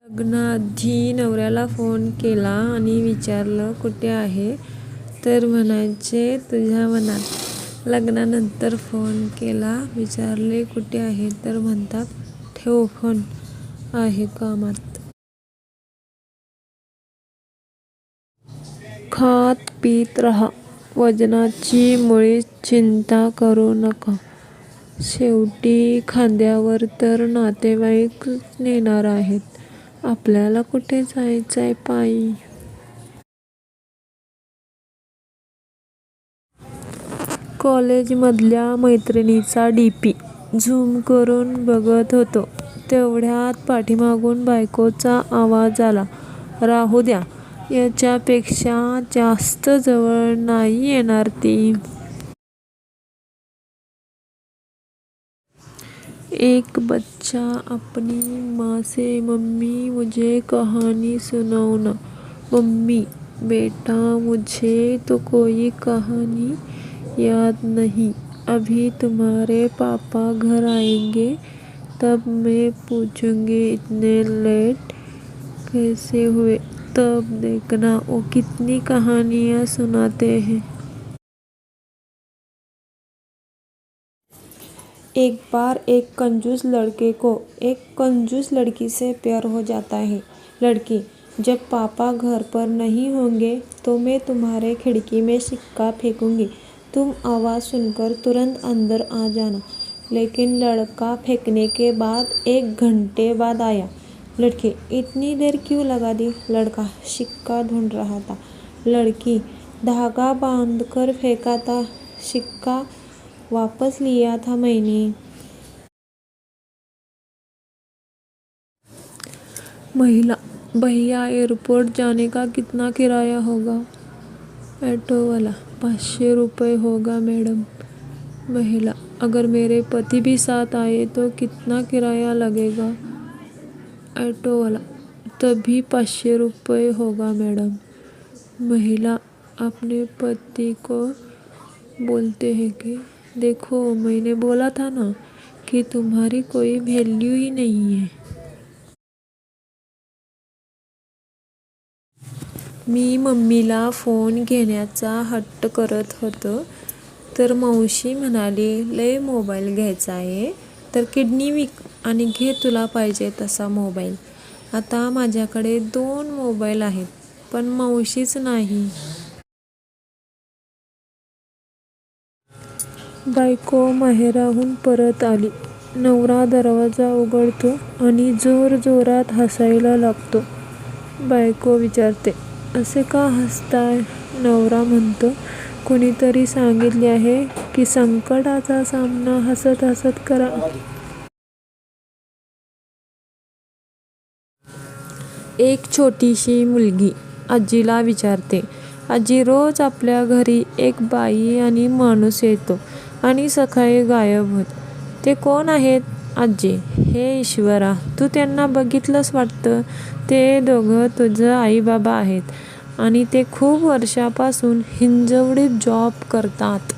लग्नाआधी नवऱ्याला फोन केला आणि विचारलं कुठे आहे, तर म्हणायचे तुझ्या मनात. लग्नानंतर फोन केला, विचारले कुठे आहे, तर म्हणतात ठेव फोन, आहे कामात. खात पीत राहा, वजनाची मुळीच चिंता करू नका. शेवटी खांद्यावर तर नातेवाईकच नेणार आहेत. आपल्याला कुठे जायचंय पायी. कॉलेजमधल्या मैत्रिणीचा डीपी झूम करून बघत होतो, तेवढ्यात पाठीमागून बायकोचा आवाज आला, राहू द्या, याच्यापेक्षा जास्त जवळ नाही येणार ती. एक बच्चा अपनी माँ से मम्मी मुझे कहानी सुनाओ ना. मम्मी, बेटा मुझे तो कोई कहानी याद नहीं. अभी तुम्हारे पापा घर आएंगे तब मैं पूछूंगी इतने लेट कैसे हुए. तब देखना वो कितनी कहानियाँ सुनाते हैं. एक बार एक कंजूस लड़के को एक कंजूस लड़की से प्यार हो जाता है. लड़की, जब पापा घर पर नहीं होंगे तो मैं तुम्हारे खिड़की में सिक्का फेंकूंगी. तुम आवाज़ सुनकर तुरंत अंदर आ जाना. लेकिन लड़का फेंकने के बाद 1 घंटे बाद आया. लड़की, इतनी देर क्यों लगा दी. लड़का, सिक्का ढूंढ रहा था. लड़की, धागा बांधकर फेंका था, सिक्का वापस लिया था मैंने. महिला, भैया एयरपोर्ट जाने का कितना किराया होगा. ऑटो वाला, 500 रुपये होगा मैडम. महिला, अगर मेरे पति भी साथ आए तो कितना किराया लगेगा. ऑटो वाला, तभी 500 रुपये होगा मैडम. महिला अपने पति को बोलते हैं कि देखो, मैंने बोला था ना कि तुम्हारी कोई वैल्यू ही नहीं है. मी मम्मीला फोन घेण्याचा हट्ट करत होतो, तर मावशी म्हणाली लय मोबाईल घ्यायचा आहे तर किडनी विक आणि घे तुला पाहिजे तसा मोबाईल. आता माझ्याकडे 2 मोबाईल आहेत, पण मावशीच नाही. बायको माहेराहून परत आली. नवरा दरवाजा उघडतो आणि जोरजोरात हसायला लागतो. बायको विचारते, असे का हसताय. नवरा म्हणतो, कोणीतरी सांगितले आहे की संकटाचा सामना हसत हसत करा. एक छोटीशी मुलगी आजीला विचारते, आजी, रोज आपल्या घरी एक बाई आणि माणूस येतो आणि सकाळी गायब होत. ते कोण आहेत. आजी, हे ईश्वरा, तू त्यांना बघितलंस वाटतं. ते दोघं तुझं आई बाबा आहेत आणि ते खूप वर्षापासून हिंजवडीत जॉब करतात.